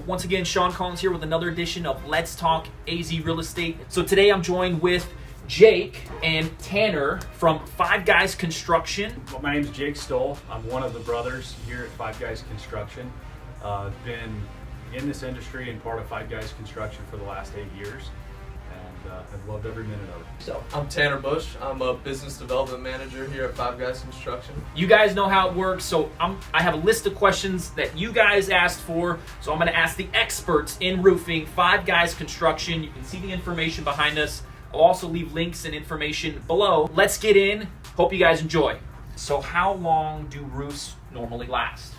Once again, Sean Collins here with another edition of Let's Talk AZ Real Estate. So today I'm joined with Jake and Tanner from Five Guys Construction. Well, my name's Jake Stoll. I'm one of the brothers here at Five Guys Construction. Been in this industry and part of Five Guys Construction for the last 8 years, and I've loved every minute of it. So I'm Tanner Bush. I'm a business development manager here at Five Guys Construction. you guys know how it works. So I have a list of questions that you guys asked for. So I'm going to ask the experts in roofing, Five Guys Construction. You can see the information behind us. I'll also leave links and information below. Let's get in. Hope you guys enjoy. So how long do roofs normally last?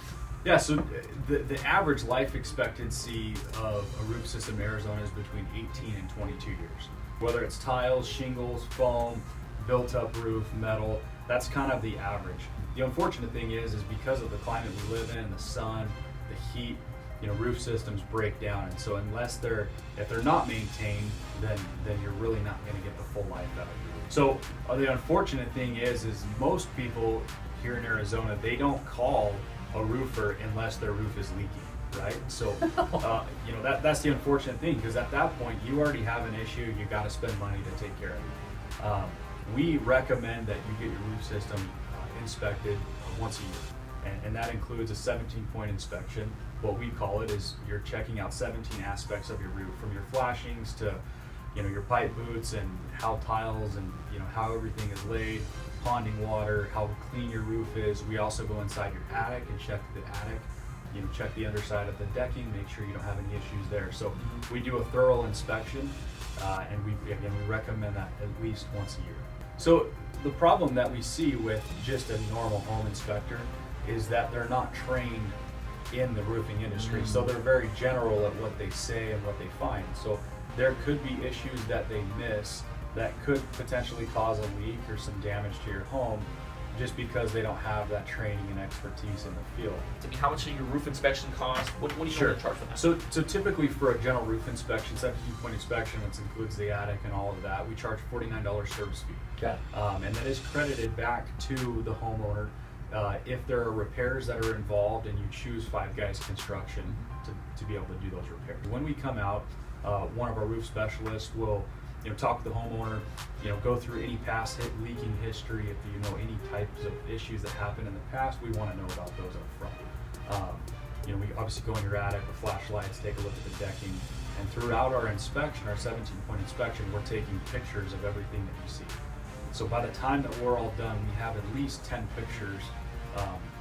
Yeah, so the average life expectancy of a roof system in Arizona is between 18 and 22 years. Whether it's tiles, shingles, foam, built-up roof, metal, that's kind of the average. The unfortunate thing is because of the climate we live in, the sun, the heat, roof systems break down, and so if they're not maintained, then you're really not going to get the full life out of it. So the unfortunate thing is most people here in Arizona, they don't call a roofer unless their roof is leaking, right? So that's the unfortunate thing, because at that point you already have an issue. You got to spend money to take care of it. We recommend that you get your roof system inspected once a year, and that includes a 17-point inspection. What we call it is you're checking out 17 aspects of your roof, from your flashings to your pipe boots and how tiles and how everything is laid, ponding water, how clean your roof is. We also go inside your attic and check the attic, check the underside of the decking, make sure you don't have any issues there. So we do a thorough inspection, and we recommend that at least once a year. So the problem that we see with just a normal home inspector is that they're not trained in the roofing industry. So they're very general at what they say and what they find. So there could be issues that they miss that could potentially cause a leak or some damage to your home, just because they don't have that training and expertise in the field. I mean, how much does your roof inspection cost? What do you normally charge for that? So typically for a general roof inspection, 17-point inspection, which includes the attic and all of that, we charge $49 service fee. Okay. And that is credited back to the homeowner if there are repairs that are involved and you choose Five Guys Construction to be able to do those repairs. When we come out, one of our roof specialists will talk to the homeowner, go through any past leaking history. If you know any types of issues that happened in the past, we want to know about those up front. We obviously go in your attic with flashlights, take a look at the decking, and throughout our inspection, our 17-point inspection, we're taking pictures of everything that you see. So by the time that we're all done, we have at least 10 pictures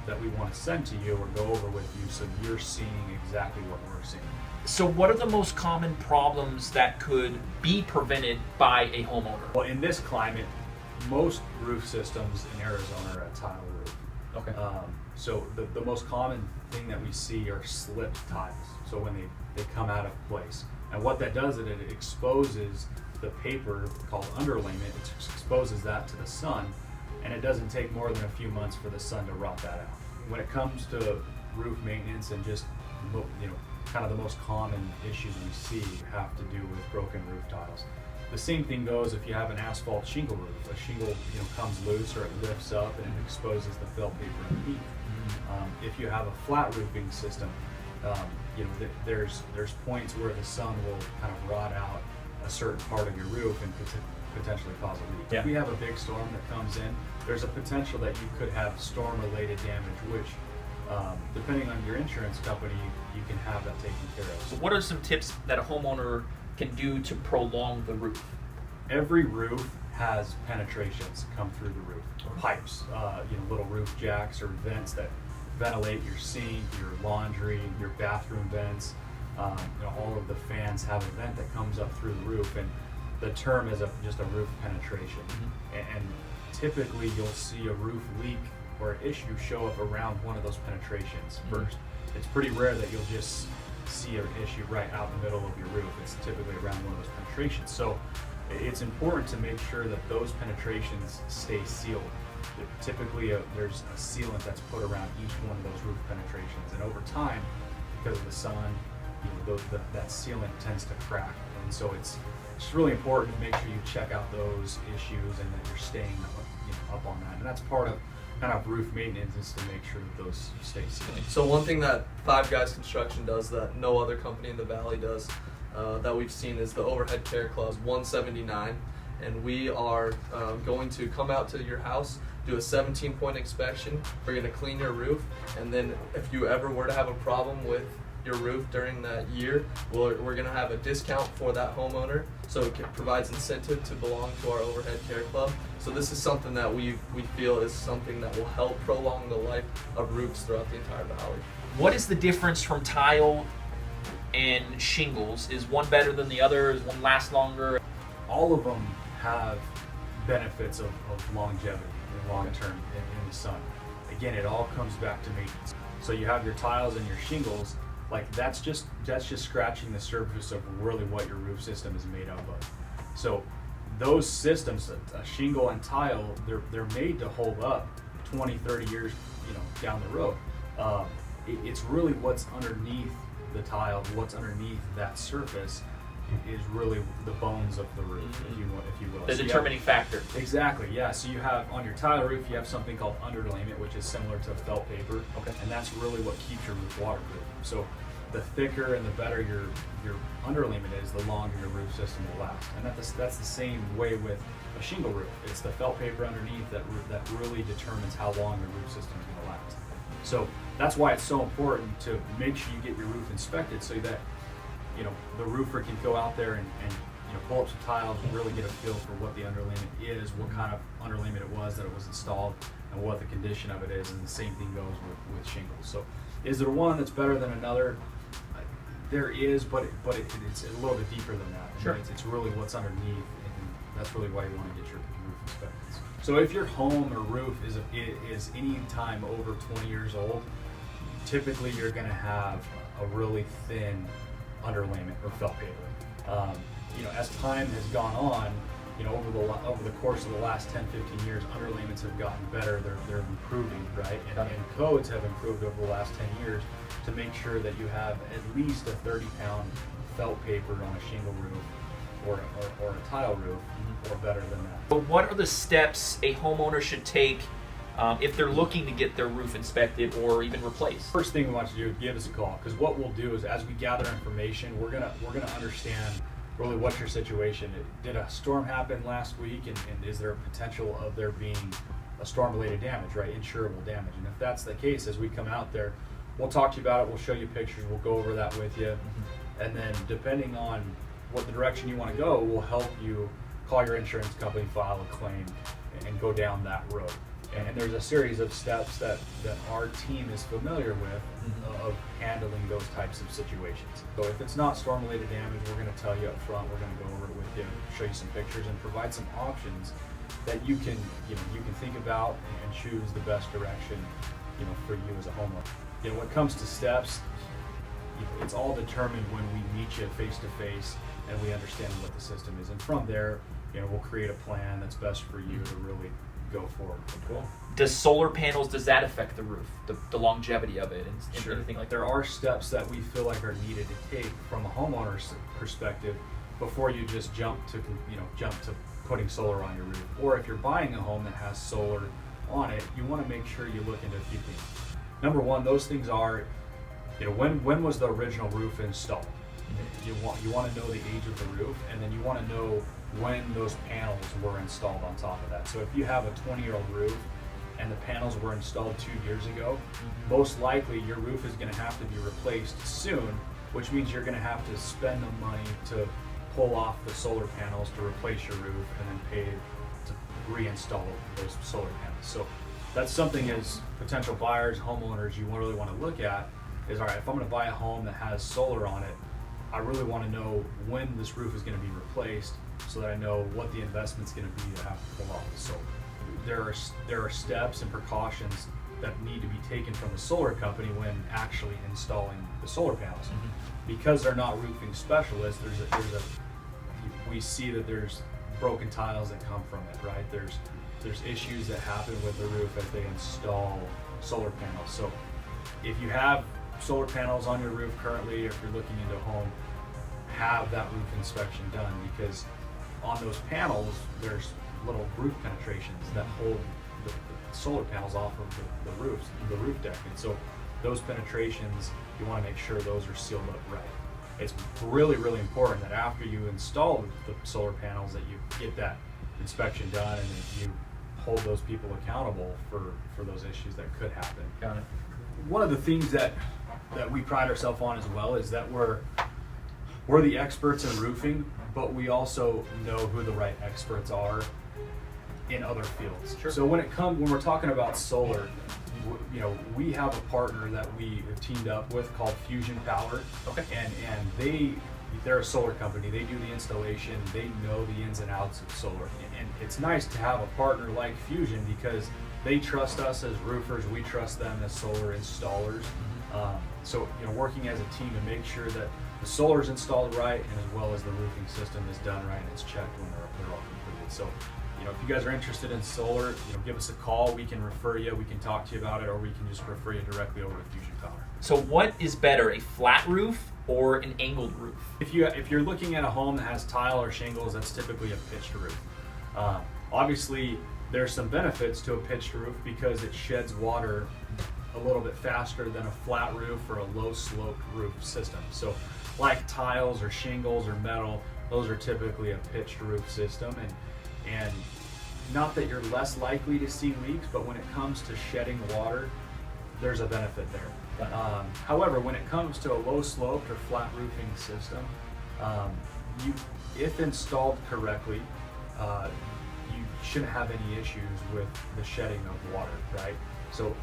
that we want to send to you or go over with you, so you're seeing exactly what we're seeing. So what are the most common problems that could be prevented by a homeowner? Well, in this climate, most roof systems in Arizona are a tile roof. Okay. So the most common thing that we see are slipped tiles. So when they come out of place. And what that does is it exposes the paper called underlayment. It exposes that to the sun, and it doesn't take more than a few months for the sun to rot that out. When it comes to roof maintenance and just kind of the most common issues we see have to do with broken roof tiles. The same thing goes if you have an asphalt shingle roof. A shingle comes loose or it lifts up and it exposes the felt paper underneath. If you have a flat roofing system, there's points where the sun will kind of rot out a certain part of your roof and potentially cause a leak. Yeah. If we have a big storm that comes in, there's a potential that you could have storm-related damage, which depending on your insurance company, you can have that taken care of. So what are some tips that a homeowner can do to prolong the roof? Every roof has penetrations come through the roof. Pipes, little roof jacks or vents that ventilate your sink, your laundry, your bathroom vents. All of the fans have a vent that comes up through the roof, and the term is just a roof penetration. And typically you'll see a roof leak or issue show up around one of those penetrations first. It's pretty rare that you'll just see an issue right out in the middle of your roof. It's typically around one of those penetrations. So it's important to make sure that those penetrations stay sealed. Typically there's a sealant that's put around each one of those roof penetrations, and over time, because of the sun, that sealant tends to crack. And so it's really important to make sure you check out those issues and that you're staying up on that. And that's part of kind of roof maintenance is to make sure that those stay sealed. So one thing that Five Guys Construction does that no other company in the valley does that we've seen is the overhead care clause 179, and we are going to come out to your house, do a 17-point inspection. We're going to clean your roof, and then if you ever were to have a problem with your roof during that year, we're going to have a discount for that homeowner, so it provides incentive to belong to our overhead care club. So this is something that we feel is something that will help prolong the life of roofs throughout the entire valley. What is the difference from tile and shingles? Is one better than the other? Does one last longer? All of them have benefits of longevity and long term in the sun. Again, it all comes back to maintenance. So you have your tiles and your shingles, like that's just scratching the surface of really what your roof system is made up of. So those systems, a shingle and tile, they're made to hold up 20, 30 years, down the road. It's really what's underneath the tile, what's underneath that surface is really the bones of the roof, if you will. The determining factor. Exactly, yeah. So you have, on your tile roof, you have something called underlayment, which is similar to felt paper. Okay. And that's really what keeps your roof waterproof. So the thicker and the better your underlayment is, the longer your roof system will last. And that's the same way with a shingle roof. It's the felt paper underneath that really determines how long your roof system is going to last. So that's why it's so important to make sure you get your roof inspected, so that the roofer can go out there and pull up some tiles and really get a feel for what the underlayment is, what kind of underlayment it was that it was installed, and what the condition of it is. And the same thing goes with shingles. So is there one that's better than another? There is, but it's a little bit deeper than that. Sure. It's really what's underneath, and that's really why you want to get your roof inspected. So if your home or roof is any time over 20 years old, typically you're going to have a really thin underlayment or felt paper. As time has gone on, over the course of the last 10, 15 years, underlayments have gotten better. They're improving, right? And codes have improved over the last 10 years to make sure that you have at least a 30-pound felt paper on a shingle roof or a tile roof, or better than that. But what are the steps a homeowner should take if they're looking to get their roof inspected or even replaced? First thing we want you to do is give us a call, because what we'll do is, as we gather information, we're gonna understand really what's your situation. Did a storm happen last week, and is there a potential of there being a storm-related damage, right? Insurable damage. And if that's the case, as we come out there, we'll talk to you about it. We'll show you pictures. We'll go over that with you, and then depending on what the direction you want to go, we'll help you call your insurance company, file a claim, and go down that road. And there's a series of steps that our team is familiar with of handling those types of situations. So if it's not storm-related damage, we're going to tell you up front. We're going to go over it with you, show you some pictures, and provide some options that you can think about and choose the best direction, for you as a homeowner. When it comes to steps, it's all determined when we meet you face to face and we understand what the system is. And from there, we'll create a plan that's best for you to really go forward. Cool. Does solar panels, does that affect the roof, the longevity of it, and Sure. anything like that? There are steps that we feel like are needed to take from a homeowner's perspective before you just jump to putting solar on your roof. Or if you're buying a home that has solar on it, you want to make sure you look into a few things. Number one, those things are, when was the original roof installed? You want to know the age of the roof, and then you want to know when those panels were installed on top of that. So if you have a 20-year-old roof and the panels were installed 2 years ago, most likely your roof is going to have to be replaced soon, which means you're going to have to spend the money to pull off the solar panels to replace your roof, and then pay to reinstall those solar panels. So that's something, as potential buyers, homeowners, you really want to look at is, all right, if I'm going to buy a home that has solar on it, I really want to know when this roof is going to be replaced, so that I know what the investment's going to be to have to pull off the solar. There are steps and precautions that need to be taken from the solar company when actually installing the solar panels. Because they're not roofing specialists, we see that there's broken tiles that come from it, right? There's issues that happen with the roof as they install solar panels. So if you have solar panels on your roof currently, or if you're looking into a home, have that roof inspection done, because on those panels there's little groove penetrations that hold the solar panels off of the roofs, the roof deck. And so those penetrations, you want to make sure those are sealed up right. It's really, really important that after you install the solar panels that you get that inspection done and that you hold those people accountable for those issues that could happen. Got it. One of the things that we pride ourselves on as well is that we're the experts in roofing, but we also know who the right experts are in other fields. Sure. So when we're talking about solar, we have a partner that we have teamed up with called Fusion Power. Okay. And they're a solar company. They do the installation. They know the ins and outs of solar. And it's nice to have a partner like Fusion because they trust us as roofers. We trust them as solar installers. So working as a team to make sure that the solar is installed right, and as well as the roofing system is done right and it's checked when they're all completed. So if you guys are interested in solar, give us a call. We can refer you. We can talk to you about it, or we can just refer you directly over to Fusion Power. So what is better, a flat roof or an angled roof? If you're looking at a home that has tile or shingles, that's typically a pitched roof. Obviously, there's some benefits to a pitched roof because it sheds water a little bit faster than a flat roof or a low sloped roof system. So like tiles or shingles or metal, those are typically a pitched roof system, and not that you're less likely to see leaks, but when it comes to shedding water, there's a benefit there. However, when it comes to a low sloped or flat roofing system, if installed correctly, you shouldn't have any issues with the shedding of water, right? So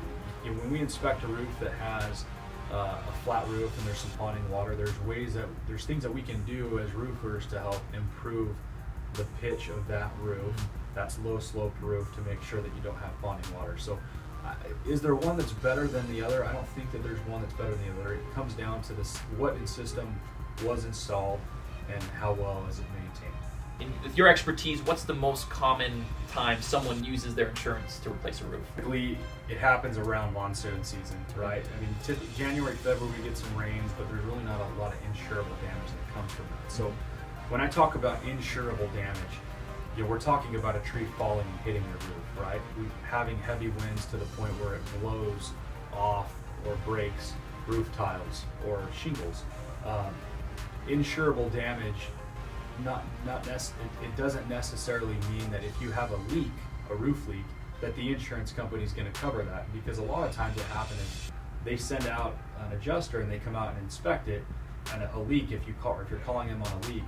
when we inspect a roof that has a flat roof and there's some ponding water, there's things that we can do as roofers to help improve the pitch of that roof, that's low sloped roof, to make sure that you don't have ponding water. So is there one that's better than the other? I don't think that there's one that's better than the other. It comes down to what system was installed and how well is it maintained. With your expertise, what's the most common time someone uses their insurance to replace a roof? Typically, it happens around monsoon season, right? I mean, January, February, we get some rains, but there's really not a lot of insurable damage that comes from that. So when I talk about insurable damage, we're talking about a tree falling and hitting your roof, right? Having heavy winds to the point where it blows off or breaks roof tiles or shingles. Insurable damage, it doesn't necessarily mean that if you have a leak, a roof leak, that the insurance company is going to cover that, because a lot of times what happens is they send out an adjuster and they come out and inspect it, and a leak, if you're calling them on a leak,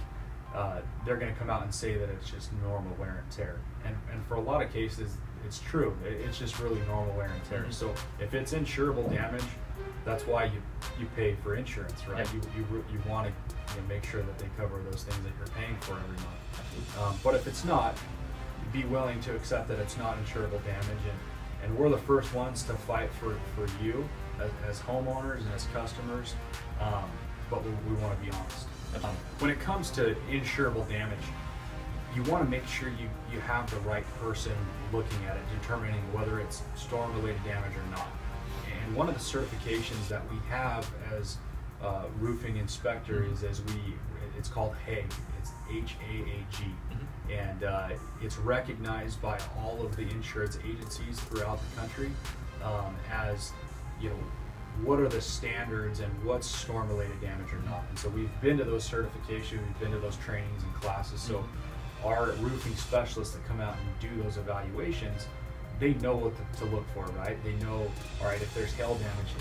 they're going to come out and say that it's just normal wear and tear. And for a lot of cases, it's true. It's just really normal wear and tear. So if it's insurable damage, that's why you pay for insurance, right? Yep. You want to make sure that they cover those things that you're paying for every month. But if it's not, be willing to accept that it's not insurable damage, and we're the first ones to fight for you as homeowners and as customers, but we want to be honest. When it comes to insurable damage, you want to make sure you have the right person looking at it, determining whether it's storm-related damage or not. And one of the certifications that we have as roofing inspectors is it's called HAAG. It's HAAG. And it's recognized by all of the insurance agencies throughout the country as, what are the standards and what's storm-related damage or not. And so we've been to those certifications, we've been to those trainings and classes. So our roofing specialists that come out and do those evaluations, they know what to look for, right? They know, all right, if there's hail damage,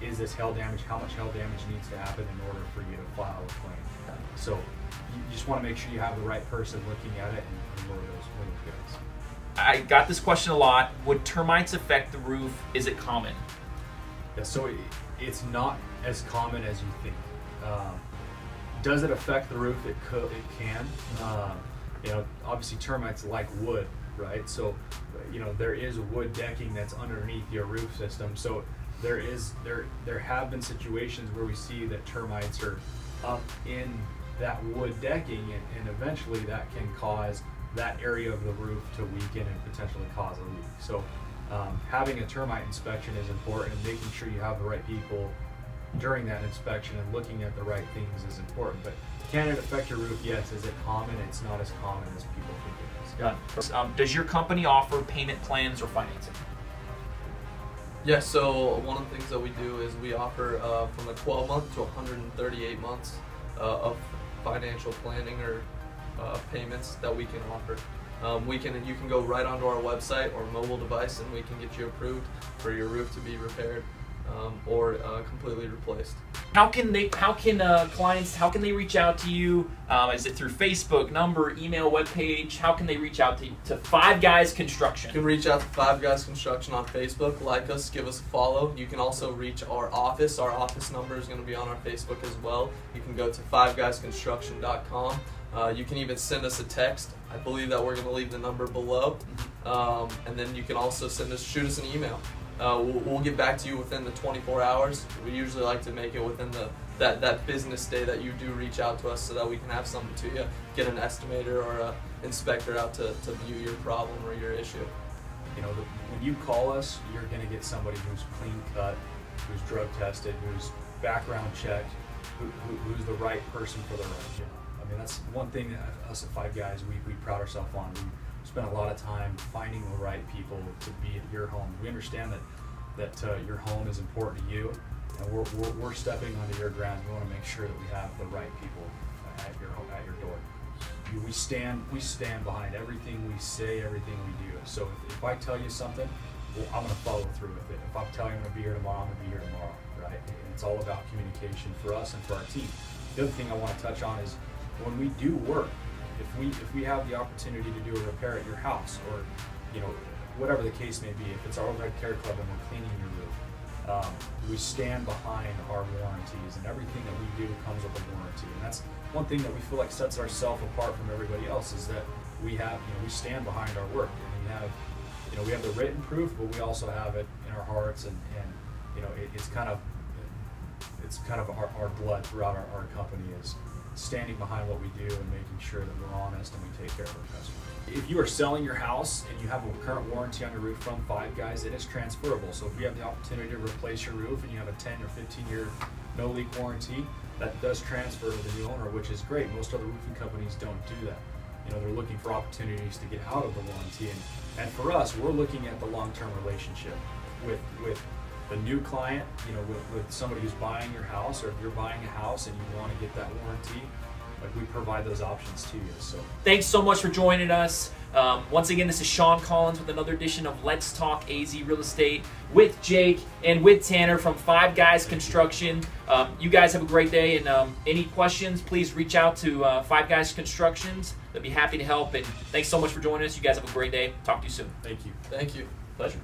is this hail damage, how much hail damage needs to happen in order for you to file a claim. So you just want to make sure you have the right person looking at it, and we're those guys. I got this question a lot. Would termites affect the roof? Is it common? Yeah, so it's not as common as you think. Does it affect the roof? It can. Obviously termites like wood, right? So, there is wood decking that's underneath your roof system. So there have been situations where we see that termites are up in that wood decking, and eventually that can cause that area of the roof to weaken and potentially cause a leak. So having a termite inspection is important, and making sure you have the right people during that inspection and looking at the right things is important. But can it affect your roof? Yes. Is it common? It's not as common as people think it is. Got it. Does your company offer payment plans or financing? Yeah, so one of the things that we do is we offer from a 12-month to 138 months of financial planning or payments that we can offer. You can go right onto our website or mobile device, and we can get you approved for your roof to be repaired or completely replaced. How can clients reach out to you? Is it through Facebook, number, email, webpage? How can they reach out to Five Guys Construction? You can reach out to Five Guys Construction on Facebook, like us, give us a follow. You can also reach our office. Our office number is going to be on our Facebook as well. You can go to fiveguysconstruction.com. You can even send us a text. I believe that we're going to leave the number below. And then you can also shoot us an email. We'll get back to you within the 24 hours. We usually like to make it within that business day that you do reach out to us, so that we can have something to you, get an estimator or an inspector out to view your problem or your issue. You know, when you call us, you're going to get somebody who's clean cut, who's drug tested, who's background checked, who's the right person for the right job. I mean, that's one thing that us at Five Guys we pride ourselves on. We spend a lot of time finding the right people to be at your home. We understand that your home is important to you, and we're stepping onto your ground. We want to make sure that we have the right people at your home, at your door. We stand behind everything we say, everything we do. So if I tell you something, well, I'm going to follow through with it. If I'm telling you I'm going to be here tomorrow, I'm going to be here tomorrow, right? And it's all about communication for us and for our team. The other thing I want to touch on is when we do work, if we have the opportunity to do a repair at your house, or whatever the case may be, if it's our overhead care club and we're cleaning your roof, we stand behind our warranties, and everything that we do comes with a warranty. And that's one thing that we feel like sets ourselves apart from everybody else, is that we stand behind our work, and we have the written proof, but we also have it in our hearts, and it's kind of our blood throughout our company is standing behind what we do and making sure that we're honest and we take care of our customers. If you are selling your house and you have a current warranty on your roof from Five Guys, it is transferable. So if you have the opportunity to replace your roof and you have a 10 or 15 year no leak warranty, that does transfer to the new owner, which is great. Most other roofing companies don't do that. They're looking for opportunities to get out of the warranty, and for us, we're looking at the long-term relationship with the new client, with somebody who's buying your house, or if you're buying a house and you want to get that warranty, like, we provide those options to you. So thanks so much for joining us. Once again, this is Sean Collins with another edition of Let's Talk AZ Real Estate with Jake and with Tanner from Five Guys Construction. You guys have a great day, and any questions, please reach out to Five Guys Constructions. They'll be happy to help, and thanks so much for joining us. You guys have a great day. Talk to you soon. thank you. Thank you. Pleasure.